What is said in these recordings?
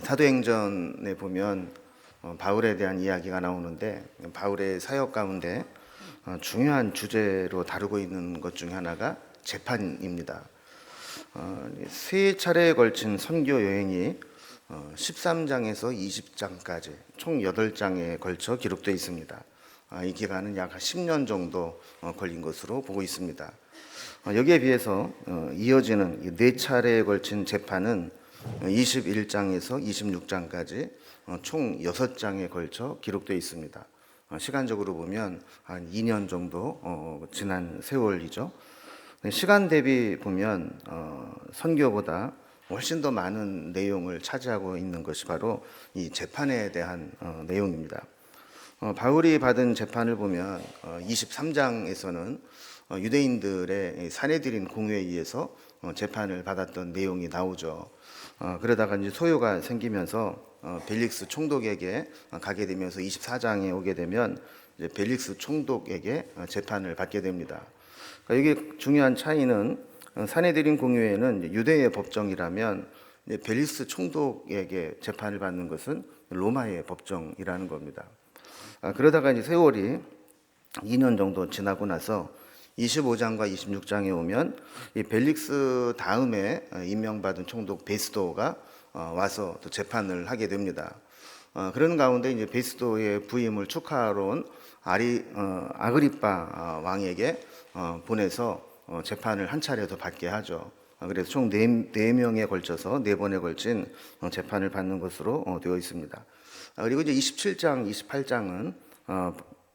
사도행전에 보면 바울에 대한 이야기가 나오는데, 바울의 사역 가운데 중요한 주제로 다루고 있는 것 중에 하나가 재판입니다. 세 차례에 걸친 선교 여행이 13장에서 20장까지 총 8장에 걸쳐 기록되어 있습니다. 이 기간은 약 10년 정도 걸린 것으로 보고 있습니다. 여기에 비해서 이어지는 4차례에 걸친 재판은 21장에서 26장까지 총 6장에 걸쳐 기록되어 있습니다. 시간적으로 보면 한 2년 정도 지난 세월이죠. 시간 대비 보면 선교보다 훨씬 더 많은 내용을 차지하고 있는 것이 바로 이 재판에 대한 내용입니다. 바울이 받은 재판을 보면 23장에서는 유대인들의 사내들인 공회에 의해서 재판을 받았던 내용이 나오죠. 그러다가 이제 소요가 생기면서 벨릭스 총독에게 가게 되면서 24장에 오게 되면 이제 벨릭스 총독에게 재판을 받게 됩니다. 그러니까 여기 중요한 차이는 사내들인 공회에는 유대의 법정이라면 벨릭스 총독에게 재판을 받는 것은 로마의 법정이라는 겁니다. 그러다가 이제 세월이 2년 정도 지나고 나서 25장과 26장에 오면 이 벨릭스 다음에 임명받은 총독 베스도가 와서 또 재판을 하게 됩니다. 그런 가운데 이제 베스도의 부임을 축하하러 온 아그리빠 왕에게 보내서 재판을 한 차례 더 받게 하죠. 그래서 총 4명에 걸쳐서 4번에 걸친 재판을 받는 것으로 되어 있습니다. 그리고 이제 27장, 28장은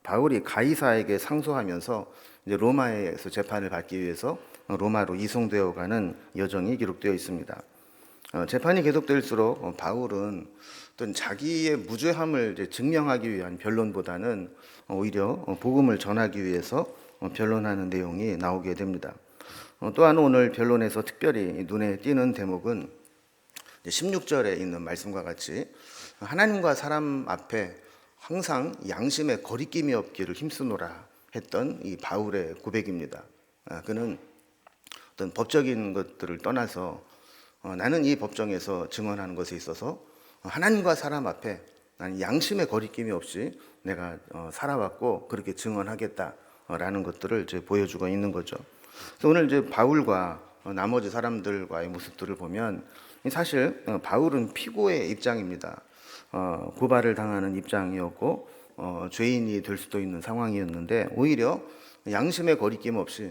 바울이 가이사에게 상소하면서 이제 로마에서 재판을 받기 위해서 로마로 이송되어 가는 여정이 기록되어 있습니다. 재판이 계속될수록 바울은 어떤 자기의 무죄함을 이제 증명하기 위한 변론보다는 오히려 복음을 전하기 위해서 변론하는 내용이 나오게 됩니다. 또한 오늘 변론에서 특별히 눈에 띄는 대목은 16절에 있는 말씀과 같이 하나님과 사람 앞에 항상 양심에 거리낌이 없기를 힘쓰노라 했던 이 바울의 고백입니다. 그는 어떤 법적인 것들을 떠나서 나는 이 법정에서 증언하는 것에 있어서 하나님과 사람 앞에 나는 양심에 거리낌이 없이 내가 살아왔고 그렇게 증언하겠다라는 것들을 이제 보여주고 있는 거죠. 그래서 오늘 이제 바울과 나머지 사람들과의 모습들을 보면 사실 바울은 피고의 입장입니다. 고발을 당하는 입장이었고 죄인이 될 수도 있는 상황이었는데 오히려 양심의 거리낌 없이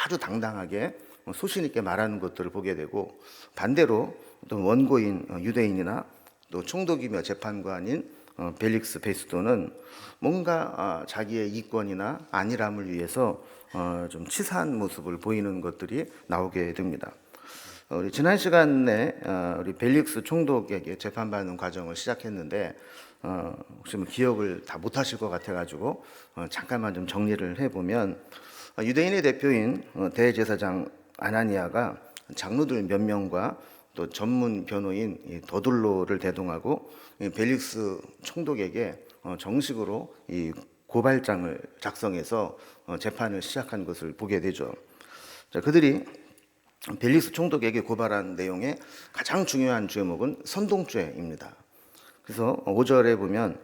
아주 당당하게 소신 있게 말하는 것들을 보게 되고 반대로 또 원고인 유대인이나 또 총독이며 재판관인 벨릭스 베스도는 뭔가 자기의 이권이나 안일함을 위해서 좀 치사한 모습을 보이는 것들이 나오게 됩니다. 우리 지난 시간에 우리 벨릭스 총독에게 재판받는 과정을 시작했는데 혹시 뭐 기억을 다 못하실 것 같아가지고 잠깐만 좀 정리를 해보면 유대인의 대표인 대제사장 아나니아가 장로들 몇 명과 또 전문 변호인 더둘로를 대동하고 벨릭스 총독에게 정식으로 이 고발장을 작성해서 재판을 시작한 것을 보게 되죠. 자, 그들이 벨릭스 총독에게 고발한 내용의 가장 중요한 죄목은 선동죄입니다. 그래서 5절에 보면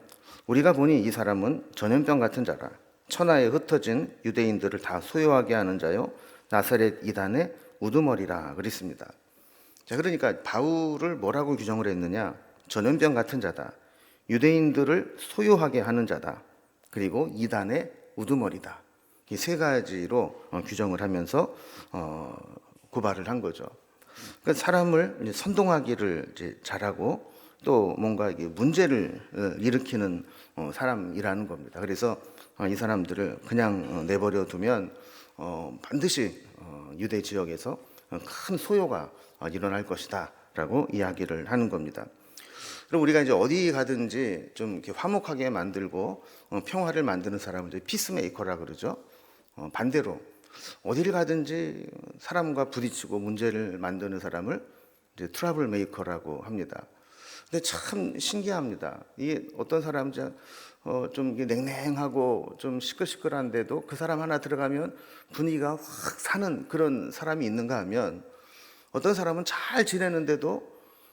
우리가 보니 이 사람은 전염병 같은 자라 천하에 흩어진 유대인들을 다 소요하게 하는 자요 나사렛 이단의 우두머리라 그랬습니다. 자, 그러니까 바울을 뭐라고 규정을 했느냐? 전염병 같은 자다. 유대인들을 소요하게 하는 자다. 그리고 이단의 우두머리다. 이 세 가지로 규정을 하면서 고발을 한 거죠. 그러니까 사람을 이제 선동하기를 이제 잘하고 또 뭔가 이게 문제를 일으키는 사람이라는 겁니다. 그래서 이 사람들을 그냥 내버려 두면 반드시 유대 지역에서 큰 소요가 일어날 것이다라고 이야기를 하는 겁니다. 그럼 우리가 이제 어디 가든지 좀 이렇게 화목하게 만들고 평화를 만드는 사람을 이제 피스메이커라 그러죠. 반대로 어디를 가든지 사람과 부딪히고 문제를 만드는 사람을 이제 트러블 메이커라고 합니다. 근데 참 신기합니다. 이게 어떤 사람은 좀 냉랭하고 좀 시끌시끌한데도 그 사람 하나 들어가면 분위기가 확 사는 그런 사람이 있는가 하면 어떤 사람은 잘 지내는데도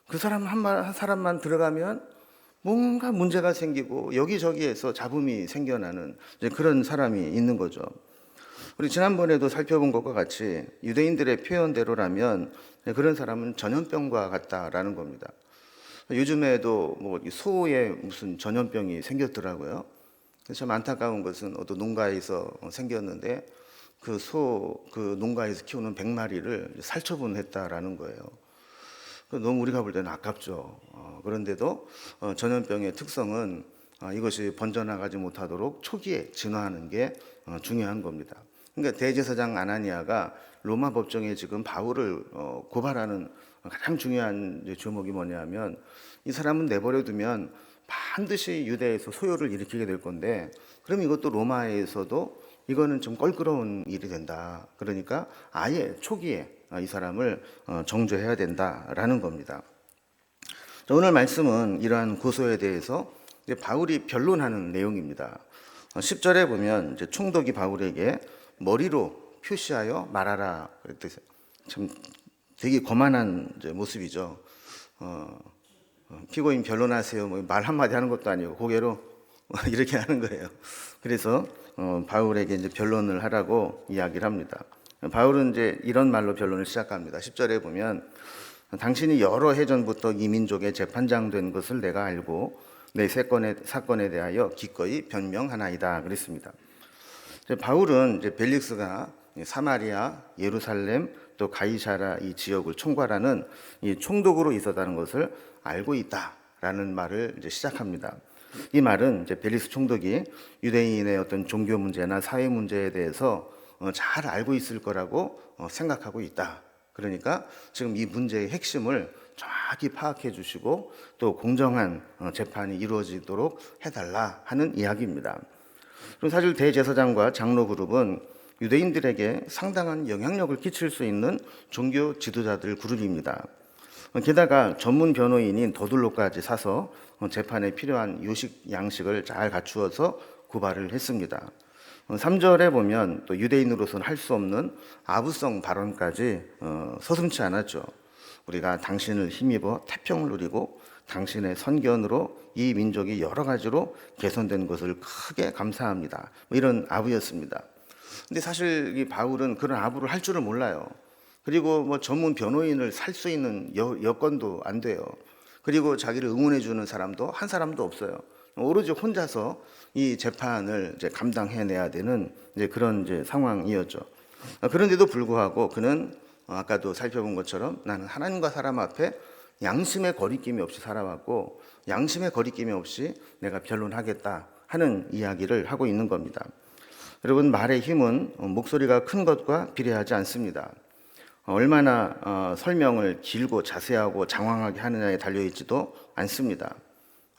그 사람 한 사람만 들어가면 뭔가 문제가 생기고 여기저기에서 잡음이 생겨나는 이제 그런 사람이 있는 거죠. 우리 지난번에도 살펴본 것과 같이 유대인들의 표현대로라면 그런 사람은 전염병과 같다라는 겁니다. 요즘에도 뭐 소에 무슨 전염병이 생겼더라고요. 그래서 참 안타까운 것은 어떤 농가에서 생겼는데 그 농가에서 키우는 100마리를 살처분했다라는 거예요. 너무 우리가 볼 때는 아깝죠. 그런데도 전염병의 특성은 이것이 번져나가지 못하도록 초기에 진화하는 게 중요한 겁니다. 그러니까 대제사장 아나니아가 로마 법정에 지금 바울을 고발하는 가장 중요한 조목이 뭐냐면 이 사람은 내버려 두면 반드시 유대에서 소요를 일으키게 될 건데 그럼 이것도 로마에서도 이거는 좀 껄끄러운 일이 된다. 그러니까 아예 초기에 이 사람을 정죄해야 된다라는 겁니다. 오늘 말씀은 이러한 고소에 대해서 이제 바울이 변론하는 내용입니다. 10절에 보면 이제 총독이 바울에게 머리로 표시하여 말하라 그랬듯이 참 되게 거만한 이제 모습이죠. 피고인 변론하세요. 뭐 말 한마디 하는 것도 아니고 고개로 이렇게 하는 거예요. 그래서 바울에게 이제 변론을 하라고 이야기를 합니다. 바울은 이제 이런 말로 변론을 시작합니다. 10절에 보면 당신이 여러 해 전부터 이 민족의 재판장 된 것을 내가 알고 내 사건에 대하여 기꺼이 변명하나이다 그랬습니다. 바울은 이제 벨릭스가 사마리아, 예루살렘 또 가이사라 이 지역을 총괄하는 이 총독으로 있었다는 것을 알고 있다라는 말을 이제 시작합니다. 이 말은 이제 벨릭스 총독이 유대인의 어떤 종교 문제나 사회 문제에 대해서 잘 알고 있을 거라고 생각하고 있다. 그러니까 지금 이 문제의 핵심을 정확히 파악해 주시고 또 공정한 재판이 이루어지도록 해달라 하는 이야기입니다. 그럼 사실 대제사장과 장로 그룹은 유대인들에게 상당한 영향력을 끼칠 수 있는 종교 지도자들 그룹입니다. 게다가 전문 변호인인 더둘로까지 사서 재판에 필요한 요식 양식을 잘 갖추어서 고발을 했습니다. 3절에 보면 또 유대인으로서는 할 수 없는 아부성 발언까지 서슴지 않았죠. 우리가 당신을 힘입어 태평을 누리고 당신의 선견으로 이 민족이 여러 가지로 개선된 것을 크게 감사합니다. 뭐 이런 아부였습니다. 근데 사실 이 바울은 그런 아부를 할 줄을 몰라요. 그리고 뭐 전문 변호인을 살 수 있는 여건도 안 돼요. 그리고 자기를 응원해 주는 사람도 한 사람도 없어요. 오로지 혼자서 이 재판을 이제 감당해내야 되는 이제 그런 이제 상황이었죠. 그런데도 불구하고 그는 아까도 살펴본 것처럼 나는 하나님과 사람 앞에 양심의 거리낌이 없이 살아왔고 양심의 거리낌이 없이 내가 변론하겠다 하는 이야기를 하고 있는 겁니다. 여러분, 말의 힘은 목소리가 큰 것과 비례하지 않습니다. 얼마나 설명을 길고 자세하고 장황하게 하느냐에 달려있지도 않습니다.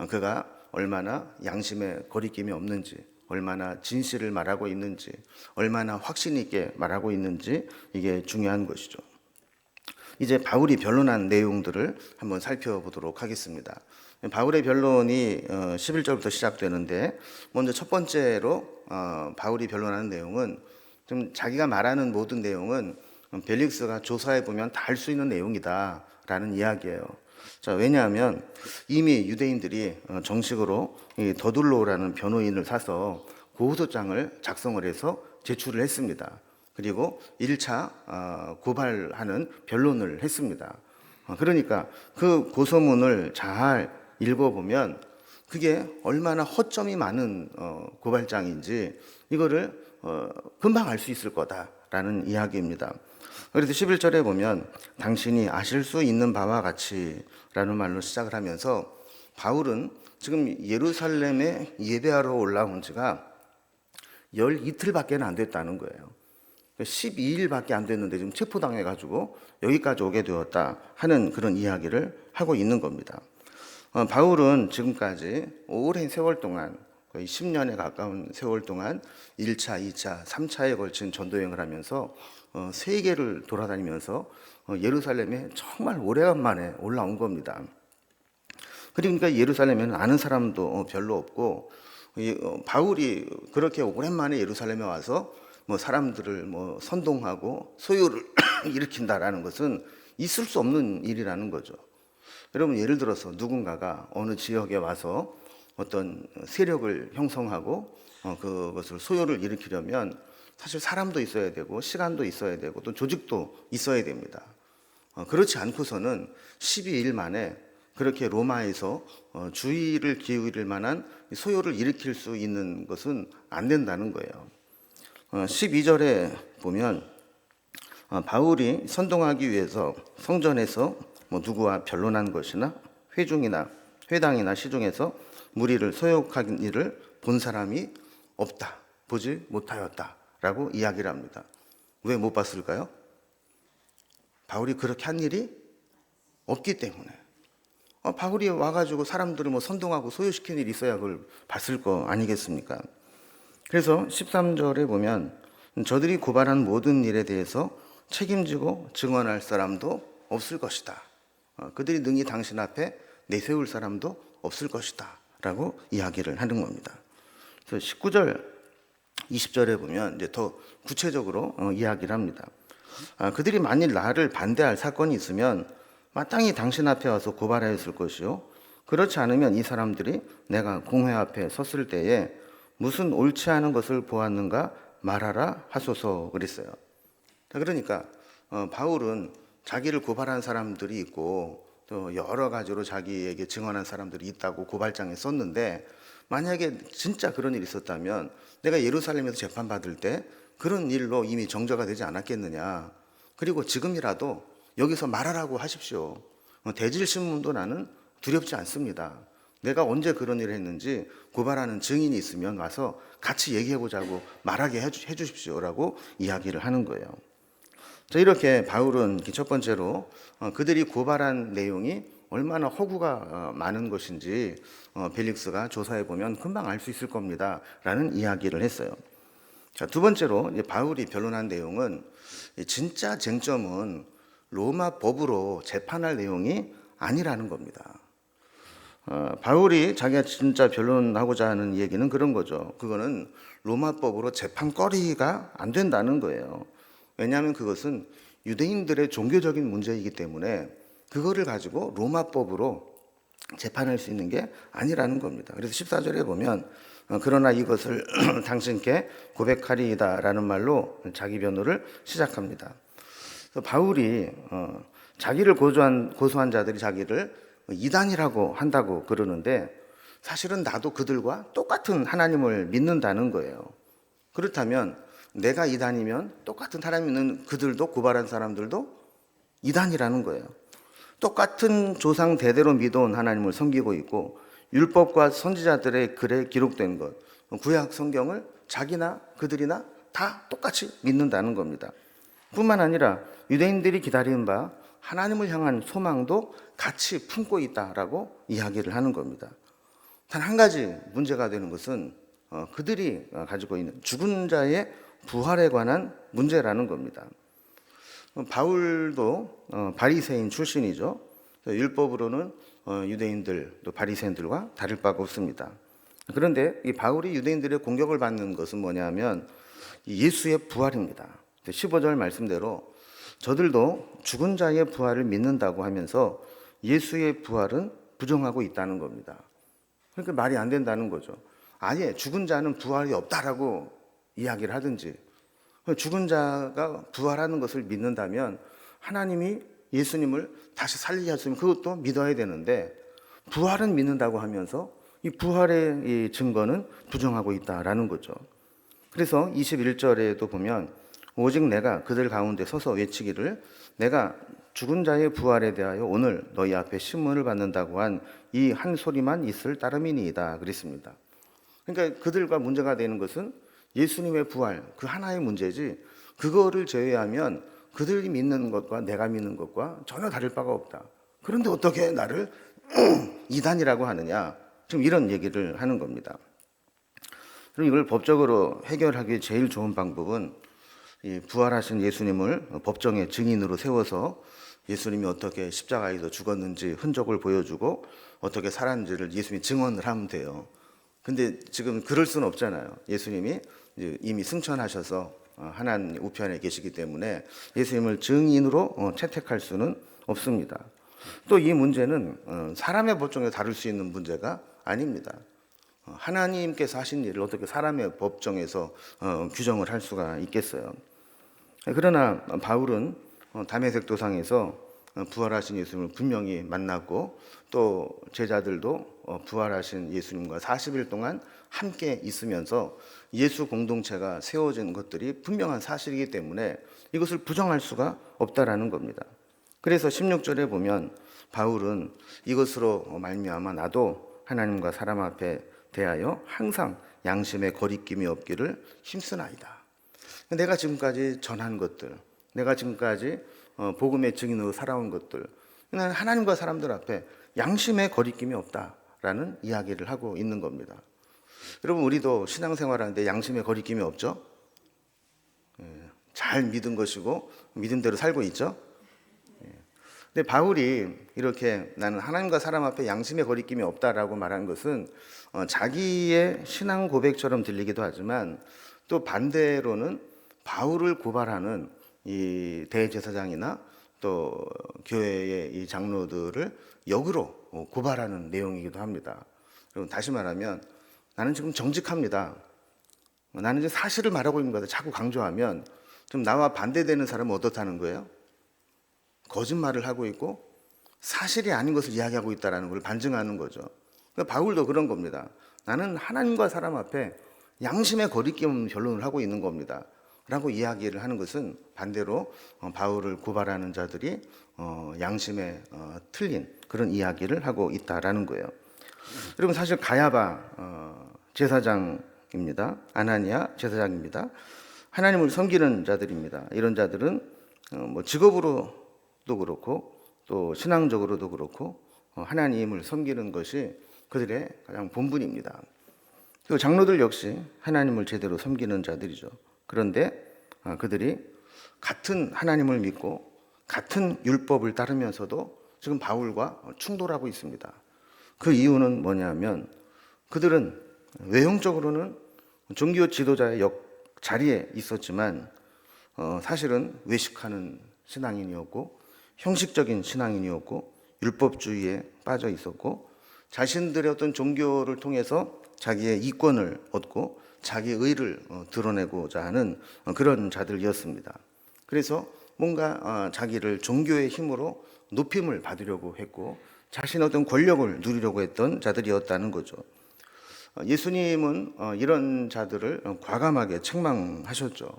그가 얼마나 양심에 거리낌이 없는지, 얼마나 진실을 말하고 있는지, 얼마나 확신 있게 말하고 있는지 이게 중요한 것이죠. 이제 바울이 변론한 내용들을 한번 살펴보도록 하겠습니다. 바울의 변론이 11절부터 시작되는데 먼저 첫 번째로 바울이 변론하는 내용은 좀 자기가 말하는 모든 내용은 벨릭스가 조사해 보면 다 알 수 있는 내용이다라는 이야기예요. 자, 왜냐하면 이미 유대인들이 정식으로 이 더둘로라는 변호인을 사서 고소장을 작성을 해서 제출을 했습니다. 그리고 1차 고발하는 변론을 했습니다. 그러니까 그 고소문을 잘 읽어보면 그게 얼마나 허점이 많은 고발장인지 이거를 금방 알 수 있을 거다라는 이야기입니다. 그래서 11절에 보면 당신이 아실 수 있는 바와 같이 라는 말로 시작을 하면서 바울은 지금 예루살렘에 예배하러 올라온 지가 12이틀밖에 안 됐다는 거예요. 12일밖에 안 됐는데 지금 체포당해가지고 여기까지 오게 되었다 하는 그런 이야기를 하고 있는 겁니다. 바울은 지금까지 오랜 세월 동안 거의 10년에 가까운 세월 동안 1차, 2차, 3차에 걸친 전도여행을 하면서 세계를 돌아다니면서 예루살렘에 정말 오래간만에 올라온 겁니다. 그러니까 예루살렘에는 아는 사람도 별로 없고 바울이 그렇게 오랜만에 예루살렘에 와서 뭐 사람들을 뭐 선동하고 소요를 일으킨다라는 것은 있을 수 없는 일이라는 거죠. 여러분 예를 들어서 누군가가 어느 지역에 와서 어떤 세력을 형성하고 그것을 소요를 일으키려면 사실 사람도 있어야 되고 시간도 있어야 되고 또 조직도 있어야 됩니다. 그렇지 않고서는 12일 만에 그렇게 로마에서 주의를 기울일 만한 소요를 일으킬 수 있는 것은 안 된다는 거예요. 12절에 보면 바울이 선동하기 위해서 성전에서 누구와 변론한 것이나 회당이나 시중에서 무리를 소욕한 일을 본 사람이 없다, 보지 못하였다라고 이야기를 합니다. 왜 못 봤을까요? 바울이 그렇게 한 일이 없기 때문에. 바울이 와가지고 사람들을 선동하고 소요시킨 일이 있어야 그걸 봤을 거 아니겠습니까? 그래서 13절에 보면 저들이 고발한 모든 일에 대해서 책임지고 증언할 사람도 없을 것이다. 그들이 능히 당신 앞에 내세울 사람도 없을 것이다 라고 이야기를 하는 겁니다. 그래서 19절, 20절에 보면 이제 더 구체적으로 이야기를 합니다. 그들이 만일 나를 반대할 사건이 있으면 마땅히 당신 앞에 와서 고발하였을 것이요, 그렇지 않으면 이 사람들이 내가 공회 앞에 섰을 때에 무슨 옳지 않은 것을 보았는가 말하라 하소서 그랬어요. 그러니까 바울은 자기를 고발한 사람들이 있고 또 여러 가지로 자기에게 증언한 사람들이 있다고 고발장에 썼는데, 만약에 진짜 그런 일이 있었다면 내가 예루살렘에서 재판받을 때 그런 일로 이미 정죄가 되지 않았겠느냐. 그리고 지금이라도 여기서 말하라고 하십시오. 대질신문도 나는 두렵지 않습니다. 내가 언제 그런 일을 했는지 고발하는 증인이 있으면 와서 같이 얘기해보자고 말하게 해주십시오라고 이야기를 하는 거예요. 자, 이렇게 바울은 첫 번째로 그들이 고발한 내용이 얼마나 허구가 많은 것인지 벨릭스가 조사해 보면 금방 알 수 있을 겁니다 라는 이야기를 했어요. 자, 두 번째로 바울이 변론한 내용은, 진짜 쟁점은 로마 법으로 재판할 내용이 아니라는 겁니다. 바울이 자기가 진짜 변론하고자 하는 얘기는 그런 거죠. 그거는 로마법으로 재판거리가 안 된다는 거예요. 왜냐하면 그것은 유대인들의 종교적인 문제이기 때문에 그거를 가지고 로마법으로 재판할 수 있는 게 아니라는 겁니다. 그래서 14절에 보면 그러나 이것을 당신께 고백하리이다라는 말로 자기 변호를 시작합니다. 그래서 바울이 자기를 고소한 자들이 자기를 이단이라고 한다고 그러는데, 사실은 나도 그들과 똑같은 하나님을 믿는다는 거예요. 그렇다면 내가 이단이면 똑같은 하나님 믿는 그들도, 고발한 사람들도 이단이라는 거예요. 똑같은 조상 대대로 믿어온 하나님을 섬기고 있고 율법과 선지자들의 글에 기록된 것, 구약 성경을 자기나 그들이나 다 똑같이 믿는다는 겁니다. 뿐만 아니라 유대인들이 기다리는 바 하나님을 향한 소망도 같이 품고 있다라고 이야기를 하는 겁니다. 단 한 가지 문제가 되는 것은 그들이 가지고 있는 죽은 자의 부활에 관한 문제라는 겁니다. 바울도 바리새인 출신이죠. 율법으로는 유대인들 또 바리새인들과 다를 바가 없습니다. 그런데 이 바울이 유대인들의 공격을 받는 것은 뭐냐면 예수의 부활입니다. 15절 말씀대로 저들도 죽은 자의 부활을 믿는다고 하면서 예수의 부활은 부정하고 있다는 겁니다. 그러니까 말이 안 된다는 거죠. 아예 죽은 자는 부활이 없다라고 이야기를 하든지, 죽은 자가 부활하는 것을 믿는다면 하나님이 예수님을 다시 살리게 하시면 그것도 믿어야 되는데, 부활은 믿는다고 하면서 이 부활의 이 증거는 부정하고 있다라는 거죠. 그래서 21절에도 보면 오직 내가 그들 가운데 서서 외치기를 내가 죽은 자의 부활에 대하여 오늘 너희 앞에 신문을 받는다고 한 이 한 소리만 있을 따름이니이다 그랬습니다. 그러니까 그들과 문제가 되는 것은 예수님의 부활 그 하나의 문제지, 그거를 제외하면 그들이 믿는 것과 내가 믿는 것과 전혀 다를 바가 없다. 그런데 어떻게 나를 이단이라고 하느냐, 지금 이런 얘기를 하는 겁니다. 그럼 이걸 법적으로 해결하기 제일 좋은 방법은 이 부활하신 예수님을 법정의 증인으로 세워서 예수님이 어떻게 십자가에서 죽었는지 흔적을 보여주고 어떻게 살았는지를 예수님이 증언을 하면 돼요. 근데 지금 그럴 수는 없잖아요. 예수님이 이미 승천하셔서 하나님 우편에 계시기 때문에 예수님을 증인으로 채택할 수는 없습니다. 또 이 문제는 사람의 법정에 다룰 수 있는 문제가 아닙니다. 하나님께서 하신 일을 어떻게 사람의 법정에서 규정을 할 수가 있겠어요. 그러나 바울은 다메섹 도상에서 부활하신 예수님을 분명히 만났고 또 제자들도 부활하신 예수님과 40일 동안 함께 있으면서 예수 공동체가 세워진 것들이 분명한 사실이기 때문에 이것을 부정할 수가 없다라는 겁니다. 그래서 16절에 보면 바울은 이것으로 말미암아 나도 하나님과 사람 앞에 대하여 항상 양심의 거리낌이 없기를 힘쓰나이다. 내가 지금까지 전한 것들, 내가 지금까지 복음의 증인으로 살아온 것들, 나는 하나님과 사람들 앞에 양심의 거리낌이 없다라는 이야기를 하고 있는 겁니다. 여러분, 우리도 신앙생활하는데 양심의 거리낌이 없죠? 잘 믿은 것이고 믿음대로 살고 있죠? 근데 바울이 이렇게 나는 하나님과 사람 앞에 양심의 거리낌이 없다라고 말한 것은 자기의 신앙 고백처럼 들리기도 하지만 또 반대로는 바울을 고발하는 이 대제사장이나 또 교회의 이 장로들을 역으로 고발하는 내용이기도 합니다. 여러분, 다시 말하면 나는 지금 정직합니다. 나는 이제 사실을 말하고 있는 거다 자꾸 강조하면 좀 나와 반대되는 사람은 어떻다는 거예요? 거짓말을 하고 있고 사실이 아닌 것을 이야기하고 있다는 걸 반증하는 거죠. 그러니까 바울도 그런 겁니다. 나는 하나님과 사람 앞에 양심의 거리낌 없는 변론을 하고 있는 겁니다 라고 이야기를 하는 것은 반대로 바울을 고발하는 자들이 양심에 틀린 그런 이야기를 하고 있다라는 거예요. 여러분, 사실 가야바 제사장입니다. 아나니아 제사장입니다. 하나님을 섬기는 자들입니다. 이런 자들은 뭐 직업으로도 그렇고 또 신앙적으로도 그렇고 하나님을 섬기는 것이 그들의 가장 본분입니다. 그리고 장로들 역시 하나님을 제대로 섬기는 자들이죠. 그런데 그들이 같은 하나님을 믿고 같은 율법을 따르면서도 지금 바울과 충돌하고 있습니다. 그 이유는 뭐냐면 그들은 외형적으로는 종교 지도자의 자리에 있었지만 사실은 외식하는 신앙인이었고 형식적인 신앙인이었고 율법주의에 빠져 있었고 자신들의 어떤 종교를 통해서 자기의 이권을 얻고 자기의 의를 드러내고자 하는 그런 자들이었습니다. 그래서 뭔가 자기를 종교의 힘으로 높임을 받으려고 했고 자신의 어떤 권력을 누리려고 했던 자들이었다는 거죠. 예수님은 이런 자들을 과감하게 책망하셨죠.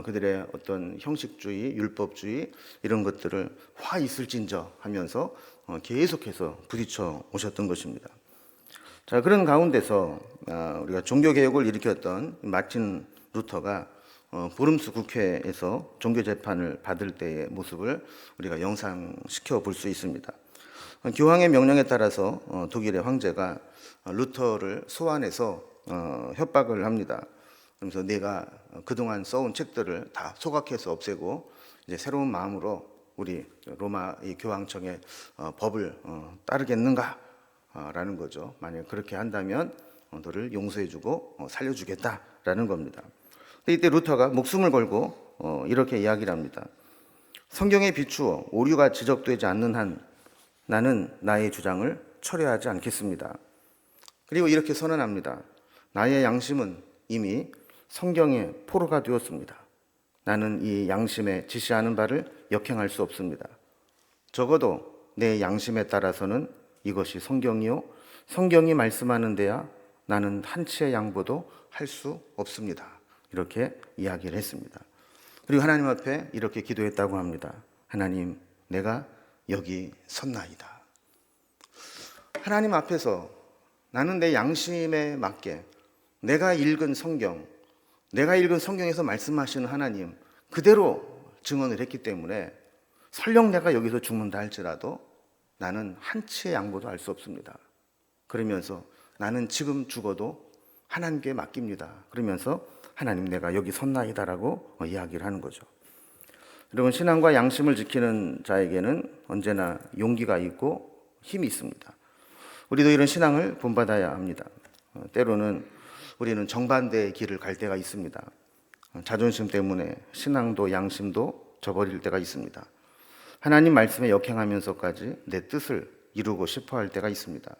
그들의 어떤 형식주의, 율법주의 이런 것들을 화 있을진저 하면서 계속해서 부딪혀 오셨던 것입니다. 자, 그런 가운데서 우리가 종교개혁을 일으켰던 마틴 루터가 보름스 국회에서 종교재판을 받을 때의 모습을 우리가 영상시켜 볼 수 있습니다. 교황의 명령에 따라서 독일의 황제가 루터를 소환해서 협박을 합니다. 그래서 내가 그동안 써온 책들을 다 소각해서 없애고 이제 새로운 마음으로 우리 로마 이 교황청의 법을 따르겠는가? 라는 거죠. 만약 그렇게 한다면 너를 용서해주고 살려주겠다라는 겁니다. 근데 이때 루터가 목숨을 걸고 이렇게 이야기를 합니다. 성경에 비추어 오류가 지적되지 않는 한 나는 나의 주장을 철회하지 않겠습니다. 그리고 이렇게 선언합니다. 나의 양심은 이미 성경의 포로가 되었습니다. 나는 이 양심에 지시하는 바를 역행할 수 없습니다. 적어도 내 양심에 따라서는 이것이 성경이요 성경이 말씀하는 데야 나는 한치의 양보도 할 수 없습니다. 이렇게 이야기를 했습니다. 그리고 하나님 앞에 이렇게 기도했다고 합니다. 하나님, 내가 여기 섰나이다. 하나님 앞에서 나는 내 양심에 맞게 내가 읽은 성경에서 말씀하시는 하나님 그대로 증언을 했기 때문에 설령 내가 여기서 죽는다 할지라도 나는 한치의 양보도 할 수 없습니다. 그러면서 나는 지금 죽어도 하나님께 맡깁니다. 그러면서 하나님, 내가 여기 섰나이다라고 이야기를 하는 거죠. 여러분, 신앙과 양심을 지키는 자에게는 언제나 용기가 있고 힘이 있습니다. 우리도 이런 신앙을 본받아야 합니다. 때로는 우리는 정반대의 길을 갈 때가 있습니다. 자존심 때문에 신앙도 양심도 저버릴 때가 있습니다. 하나님 말씀에 역행하면서까지 내 뜻을 이루고 싶어 할 때가 있습니다.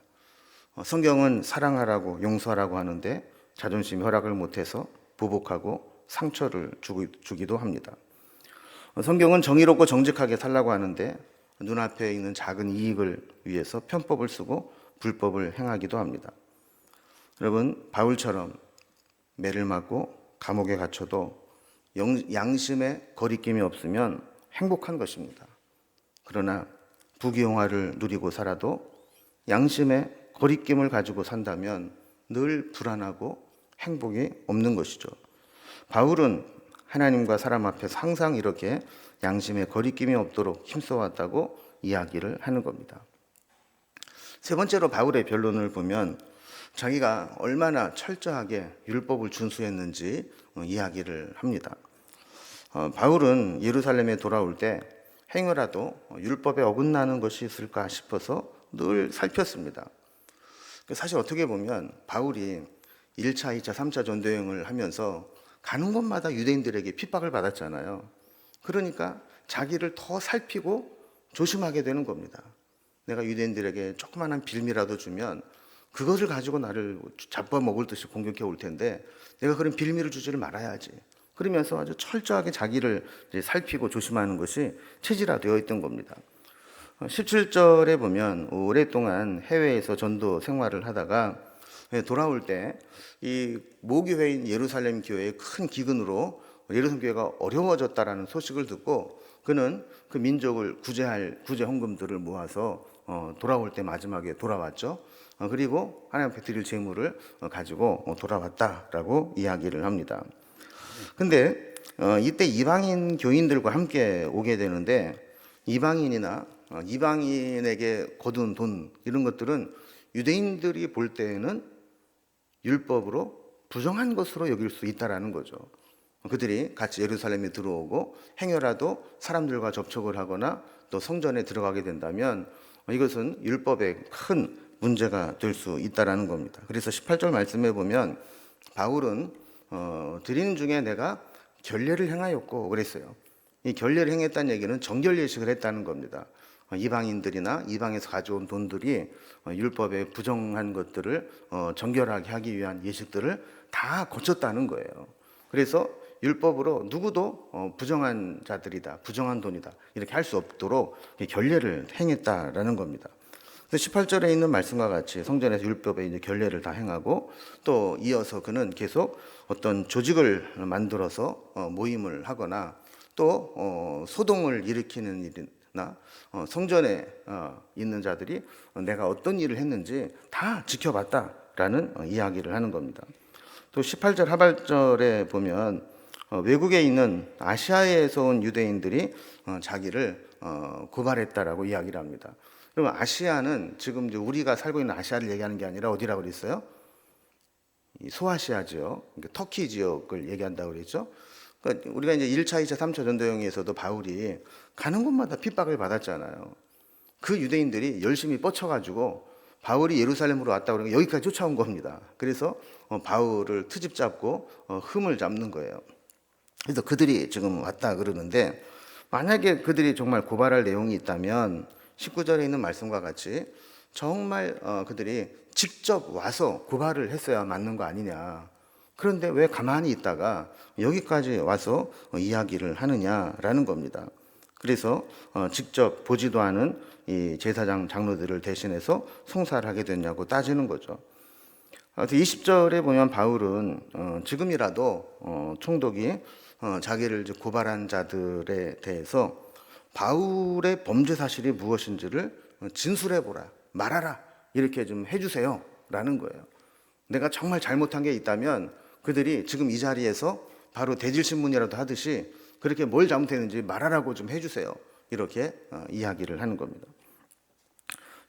성경은 사랑하라고 용서하라고 하는데 자존심이 허락을 못해서 보복하고 상처를 주기도 합니다. 성경은 정의롭고 정직하게 살라고 하는데 눈앞에 있는 작은 이익을 위해서 편법을 쓰고 불법을 행하기도 합니다. 여러분, 바울처럼 매를 맞고 감옥에 갇혀도 양심에 거리낌이 없으면 행복한 것입니다. 그러나 부귀영화를 누리고 살아도 양심에 거리낌을 가지고 산다면 늘 불안하고 행복이 없는 것이죠. 바울은 하나님과 사람 앞에서 항상 이렇게 양심에 거리낌이 없도록 힘써왔다고 이야기를 하는 겁니다. 세 번째로 바울의 변론을 보면 자기가 얼마나 철저하게 율법을 준수했는지 이야기를 합니다. 바울은 예루살렘에 돌아올 때 행여라도 율법에 어긋나는 것이 있을까 싶어서 늘 살폈습니다. 사실 어떻게 보면 바울이 1차, 2차, 3차 전도여행을 하면서 가는 곳마다 유대인들에게 핍박을 받았잖아요. 그러니까 자기를 더 살피고 조심하게 되는 겁니다. 내가 유대인들에게 조그마한 빌미라도 주면 그것을 가지고 나를 잡아먹을 듯이 공격해 올 텐데 내가 그런 빌미를 주지를 말아야지. 그러면서 아주 철저하게 자기를 살피고 조심하는 것이 체질화되어 있던 겁니다. 17절에 보면 오랫동안 해외에서 전도 생활을 하다가 돌아올 때 이 모교회인 예루살렘 교회의 큰 기근으로 예루살렘 교회가 어려워졌다라는 소식을 듣고 그는 그 민족을 구제할 구제 헌금들을 모아서 돌아올 때 마지막에 돌아왔죠. 그리고 하나님 앞에 드릴 제물을 가지고 돌아왔다라고 이야기를 합니다. 근데 이때 이방인 교인들과 함께 오게 되는데 이방인이나 이방인에게 거둔 돈 이런 것들은 유대인들이 볼 때에는 율법으로 부정한 것으로 여길 수 있다라는 거죠. 그들이 같이 예루살렘에 들어오고 행여라도 사람들과 접촉을 하거나 또 성전에 들어가게 된다면 이것은 율법에 큰 문제가 될 수 있다라는 겁니다. 그래서 18절 말씀에 보면 바울은 드리는 중에 내가 결례를 행하였고 그랬어요. 이 결례를 행했다는 얘기는 정결 예식을 했다는 겁니다. 이방인들이나 이방에서 가져온 돈들이 율법에 부정한 것들을 정결하게 하기 위한 예식들을 다 거쳤다는 거예요. 그래서 율법으로 누구도 부정한 자들이다, 부정한 돈이다 이렇게 할 수 없도록 결례를 행했다라는 겁니다. 18절에 있는 말씀과 같이 성전에서 율법에 이제 결례를 다 행하고 또 이어서 그는 계속 어떤 조직을 만들어서 모임을 하거나 또 소동을 일으키는 일이나 성전에 있는 자들이 내가 어떤 일을 했는지 다 지켜봤다라는 이야기를 하는 겁니다. 또 18절 하반절에 보면 외국에 있는 아시아에서 온 유대인들이 자기를 고발했다라고 이야기를 합니다. 그러면 아시아는 지금 이제 우리가 살고 있는 아시아를 얘기하는 게 아니라 어디라고 그랬어요? 소아시아 지역, 그러니까 터키 지역을 얘기한다고 그랬죠. 그러니까 우리가 이제 1차, 2차, 3차 전도여행에서도 바울이 가는 곳마다 핍박을 받았잖아요. 그 유대인들이 열심히 뻗쳐가지고 바울이 예루살렘으로 왔다고 그러니까 여기까지 쫓아온 겁니다. 그래서 바울을 트집 잡고 흠을 잡는 거예요. 그래서 그들이 지금 왔다 그러는데 만약에 그들이 정말 고발할 내용이 있다면 19절에 있는 말씀과 같이 정말 그들이 직접 와서 고발을 했어야 맞는 거 아니냐. 그런데 왜 가만히 있다가 여기까지 와서 이야기를 하느냐라는 겁니다. 그래서 직접 보지도 않은 이 제사장 장로들을 대신해서 송사를 하게 됐냐고 따지는 거죠. 20절에 보면 바울은 지금이라도 총독이 자기를 이제 고발한 자들에 대해서 바울의 범죄 사실이 무엇인지를 진술해보라, 말하라 이렇게 좀 해주세요 라는 거예요. 내가 정말 잘못한 게 있다면 그들이 지금 이 자리에서 바로 대질신문이라도 하듯이 그렇게 뭘 잘못했는지 말하라고 좀 해주세요 이렇게 이야기를 하는 겁니다.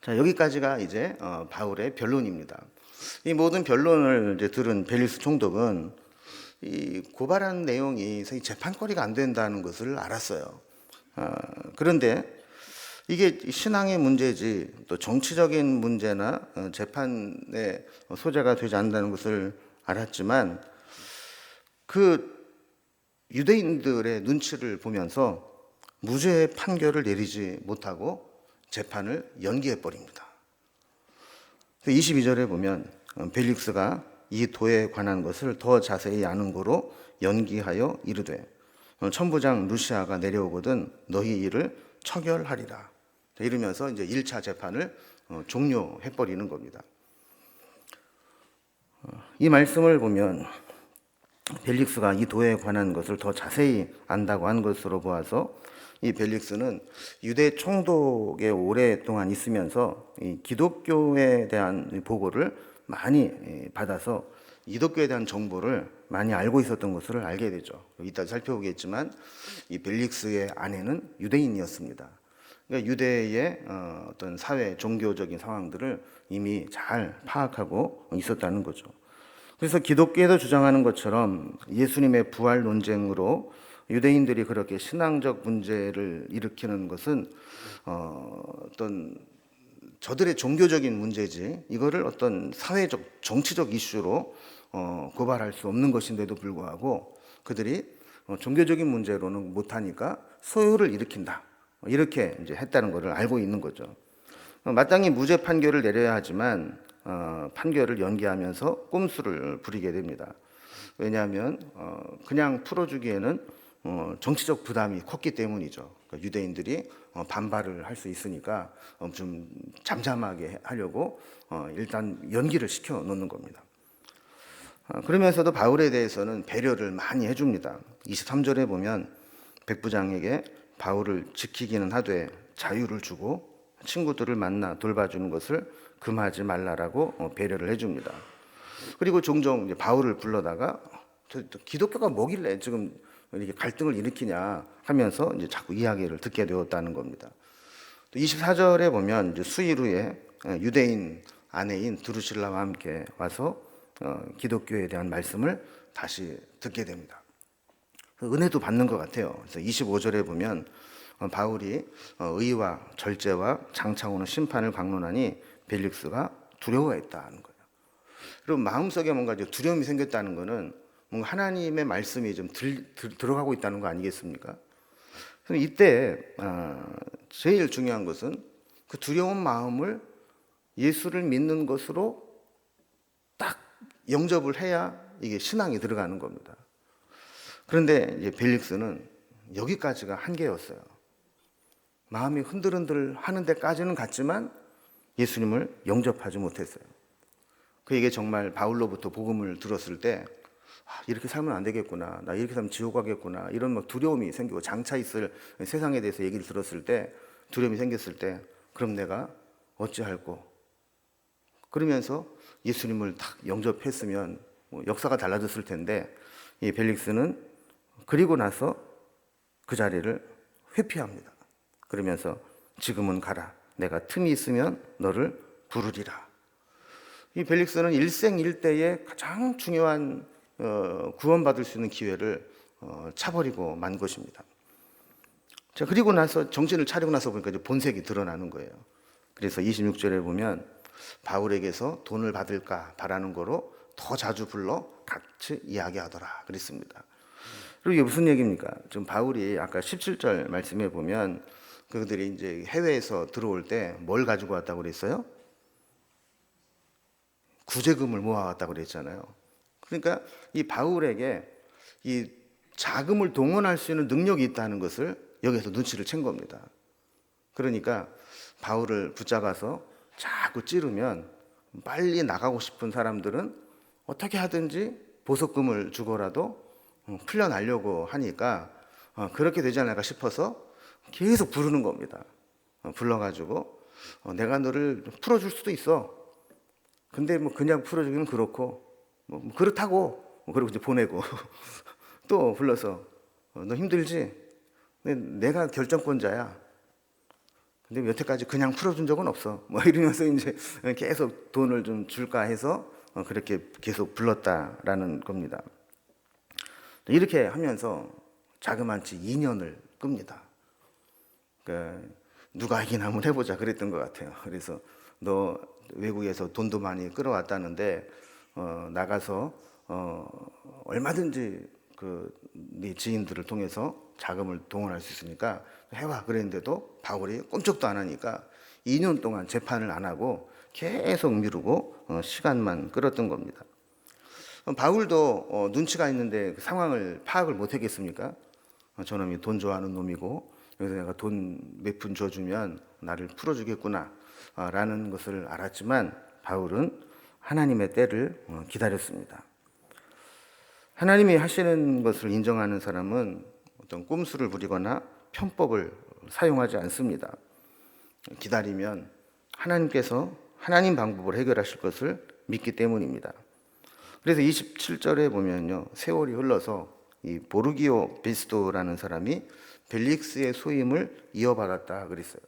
자, 여기까지가 이제 바울의 변론입니다. 이 모든 변론을 이제 들은 벨리스 총독은 이 고발한 내용이 재판거리가 안 된다는 것을 알았어요. 그런데 이게 신앙의 문제지 또 정치적인 문제나 재판의 소재가 되지 않는다는 것을 알았지만 그 유대인들의 눈치를 보면서 무죄 판결을 내리지 못하고 재판을 연기해 버립니다. 22절에 보면 벨릭스가 이 도에 관한 것을 더 자세히 아는 고로 연기하여 이르되 천부장 루시아가 내려오거든 너희 일을 처결하리라. 이러면서 이제 1차 재판을 종료해 버리는 겁니다. 이 말씀을 보면 벨릭스가 이 도에 관한 것을 더 자세히 안다고 한 것으로 보아서 이 벨릭스는 유대 총독에 오랫동안 있으면서 이 기독교에 대한 보고를 많이 받아서 기독교에 대한 정보를 많이 알고 있었던 것을 알게 되죠. 이따 살펴보겠지만 이 벨릭스의 아내는 유대인이었습니다. 그러니까 유대의 어떤 사회 종교적인 상황들을 이미 잘 파악하고 있었다는 거죠. 그래서 기독교에서 주장하는 것처럼 예수님의 부활 논쟁으로 유대인들이 그렇게 신앙적 문제를 일으키는 것은 어떤 저들의 종교적인 문제지 이거를 어떤 사회적 정치적 이슈로 고발할 수 없는 것인데도 불구하고 그들이 종교적인 문제로는 못하니까 소요를 일으킨다 이렇게 이제 했다는 것을 알고 있는 거죠. 마땅히 무죄 판결을 내려야 하지만 판결을 연기하면서 꼼수를 부리게 됩니다. 왜냐하면 그냥 풀어주기에는 정치적 부담이 컸기 때문이죠. 그러니까 유대인들이 반발을 할 수 있으니까 좀 잠잠하게 하려고 일단 연기를 시켜 놓는 겁니다. 그러면서도 바울에 대해서는 배려를 많이 해줍니다. 23절에 보면 백부장에게 바울을 지키기는 하되 자유를 주고 친구들을 만나 돌봐주는 것을 금하지 말라라고 배려를 해줍니다. 그리고 종종 이제 바울을 불러다가 기독교가 뭐길래 지금 이렇게 갈등을 일으키냐 하면서 이제 자꾸 이야기를 듣게 되었다는 겁니다. 또 24절에 보면 이제 수일 후에 유대인 아내인 드루실라와 함께 와서 기독교에 대한 말씀을 다시 듣게 됩니다. 은혜도 받는 것 같아요. 그래서 25절에 보면 바울이 의와 절제와 장차 오는 심판을 강론하니 벨릭스가 두려워했다는 거예요. 그리고 마음속에 뭔가 두려움이 생겼다는 것은 뭔가 하나님의 말씀이 좀 들어가고 있다는 거 아니겠습니까? 그럼 이때 제일 중요한 것은 그 두려운 마음을 예수를 믿는 것으로 딱 영접을 해야 이게 신앙이 들어가는 겁니다. 그런데 이제 벨릭스는 여기까지가 한계였어요. 마음이 흔들흔들 하는 데까지는 갔지만 예수님을 영접하지 못했어요. 그에게 정말 바울로부터 복음을 들었을 때 이렇게 살면 안 되겠구나, 나 이렇게 살면 지옥 가겠구나 이런 막 두려움이 생기고 장차 있을 세상에 대해서 얘기를 들었을 때 두려움이 생겼을 때 그럼 내가 어찌할꼬 그러면서 예수님을 딱 영접했으면 역사가 달라졌을 텐데 이 벨릭스는 그리고 나서 그 자리를 회피합니다. 그러면서 지금은 가라, 내가 틈이 있으면 너를 부르리라. 이 벨릭스는 일생일대의 가장 중요한 구원받을 수 있는 기회를 차버리고 만 것입니다. 자, 그리고 나서 정신을 차리고 나서 보니까 이제 본색이 드러나는 거예요. 그래서 26절에 보면 바울에게서 돈을 받을까 바라는 거로 더 자주 불러 같이 이야기하더라 그랬습니다. 그리고 이게 무슨 얘기입니까? 지금 바울이 아까 17절 말씀에 보면 그들이 이제 해외에서 들어올 때 뭘 가지고 왔다고 그랬어요? 구제금을 모아왔다고 그랬잖아요. 그러니까 이 바울에게 이 자금을 동원할 수 있는 능력이 있다는 것을 여기서 눈치를 챈 겁니다. 그러니까 바울을 붙잡아서 자꾸 찌르면 빨리 나가고 싶은 사람들은 어떻게 하든지 보석금을 주고라도 풀려나려고 하니까 그렇게 되지 않을까 싶어서 계속 부르는 겁니다. 불러가지고 내가 너를 풀어줄 수도 있어. 근데 뭐 그냥 풀어주기는 그렇고 뭐 그렇다고 그리고 이제 보내고 또 불러서 너 힘들지? 내가 결정권자야. 근데 여태까지 그냥 풀어준 적은 없어. 뭐 이러면서 이제 계속 돈을 좀 줄까 해서 그렇게 계속 불렀다라는 겁니다. 이렇게 하면서 자그마치 2년을 끕니다. 그러니까 누가 이긴 한번 해보자 그랬던 것 같아요. 그래서 너 외국에서 돈도 많이 끌어왔다는데 나가서 얼마든지 네 지인들을 통해서 자금을 동원할 수 있으니까 해와 그랬는데도 바울이 꼼짝도 안 하니까 2년 동안 재판을 안 하고 계속 미루고 시간만 끌었던 겁니다. 바울도 눈치가 있는데 그 상황을 파악을 못 했겠습니까? 저놈이 돈 좋아하는 놈이고 여기서 내가 돈 몇 푼 줘주면 나를 풀어주겠구나 라는 것을 알았지만 바울은 하나님의 때를 기다렸습니다. 하나님이 하시는 것을 인정하는 사람은 어떤 꼼수를 부리거나 편법을 사용하지 않습니다. 기다리면 하나님께서 하나님 방법으로 해결하실 것을 믿기 때문입니다. 그래서 27절에 보면요, 세월이 흘러서 이 보르기오 베스도라는 사람이 벨릭스의 소임을 이어받았다 그랬어요.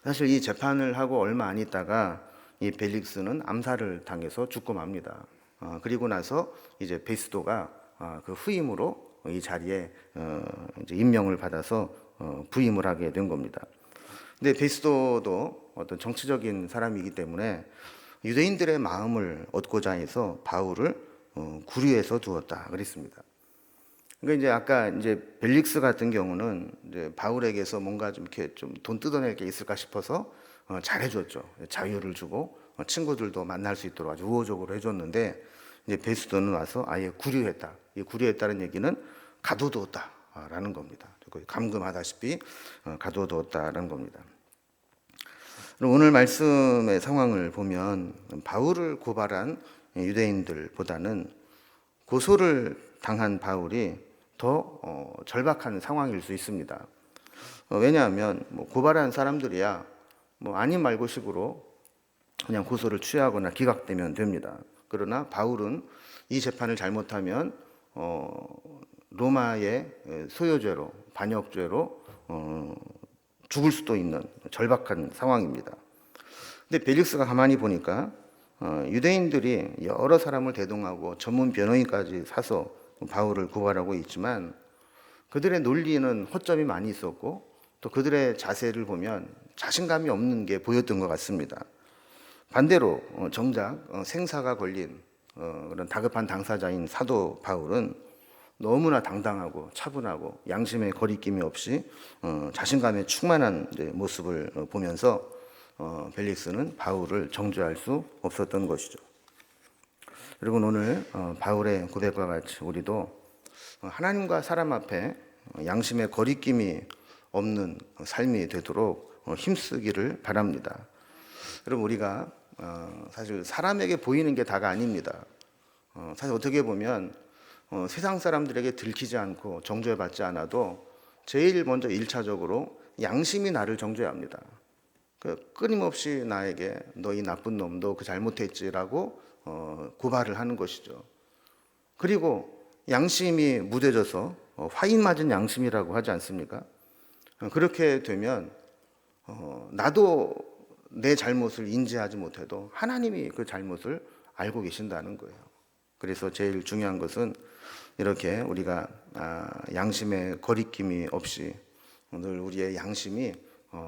사실 이 재판을 하고 얼마 안 있다가 이 벨릭스는 암살을 당해서 죽고 맙니다. 그리고 나서 이제 베스도가 그 후임으로 이 자리에 이제 임명을 받아서 부임을 하게 된 겁니다. 근데 베스도도 어떤 정치적인 사람이기 때문에 유대인들의 마음을 얻고자 해서 바울을 구류해서 두었다 그랬습니다. 그러니까 이제 아까 이제 벨릭스 같은 경우는 이제 바울에게서 뭔가 좀 이렇게 좀 돈 뜯어낼 게 있을까 싶어서 잘해줬죠. 자유를 주고 친구들도 만날 수 있도록 아주 우호적으로 해줬는데 이제 베스도는 와서 아예 구류했다. 이 구류했다는 얘기는 가둬두었다라는 겁니다. 감금하다시피 가둬두었다라는 겁니다. 오늘 말씀의 상황을 보면 바울을 고발한 유대인들보다는 고소를 당한 바울이 더 절박한 상황일 수 있습니다. 왜냐하면 고발한 사람들이야 아닌 말고식으로 그냥 고소를 취하거나 기각되면 됩니다. 그러나 바울은 이 재판을 잘못하면 로마의 소요죄로 반역죄로 죽을 수도 있는 절박한 상황입니다. 근데 벨릭스가 가만히 보니까 유대인들이 여러 사람을 대동하고 전문 변호인까지 사서 바울을 고발하고 있지만 그들의 논리는 허점이 많이 있었고 또 그들의 자세를 보면 자신감이 없는 게 보였던 것 같습니다. 반대로 정작 생사가 걸린 그런 다급한 당사자인 사도 바울은 너무나 당당하고 차분하고 양심의 거리낌이 없이 자신감에 충만한 모습을 보면서 벨릭스는 바울을 정죄할 수 없었던 것이죠. 여러분 오늘 바울의 고백과 같이 우리도 하나님과 사람 앞에 양심의 거리낌이 없는 삶이 되도록 힘쓰기를 바랍니다. 여러분 우리가 사실 사람에게 보이는 게 다가 아닙니다. 사실 어떻게 보면 세상 사람들에게 들키지 않고 정죄받지 않아도 제일 먼저 1차적으로 양심이 나를 정죄합니다. 끊임없이 나에게 너 이 나쁜 놈, 너 그 잘못했지라고 고발을 하는 것이죠. 그리고 양심이 무뎌져서 화인 맞은 양심이라고 하지 않습니까? 그렇게 되면 나도 내 잘못을 인지하지 못해도 하나님이 그 잘못을 알고 계신다는 거예요. 그래서 제일 중요한 것은 이렇게 우리가 양심의 거리낌이 없이 늘 우리의 양심이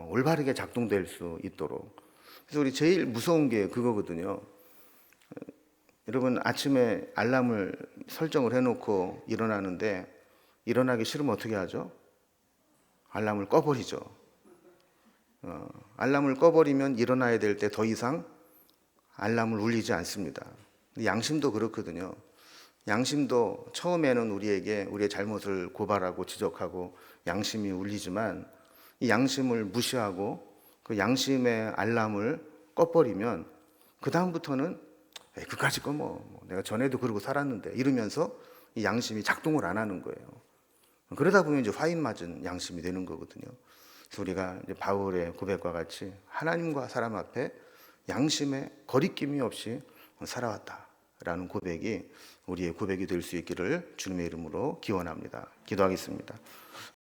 올바르게 작동될 수 있도록. 그래서 우리 제일 무서운 게 그거거든요. 여러분 아침에 알람을 설정을 해놓고 일어나는데 일어나기 싫으면 어떻게 하죠? 알람을 꺼버리죠. 알람을 꺼버리면 일어나야 될 때 더 이상 알람을 울리지 않습니다. 양심도 그렇거든요. 양심도 처음에는 우리에게 우리의 잘못을 고발하고 지적하고 양심이 울리지만 이 양심을 무시하고 그 양심의 알람을 꺼버리면 그 다음부터는 그까짓 거 내가 전에도 그러고 살았는데 이러면서 이 양심이 작동을 안 하는 거예요. 그러다 보면 이제 화인 맞은 양심이 되는 거거든요. 그래서 우리가 이제 바울의 고백과 같이 하나님과 사람 앞에 양심의 거리낌이 없이 살아왔다라는 고백이 우리의 고백이 될 수 있기를 주님의 이름으로 기원합니다. 기도하겠습니다.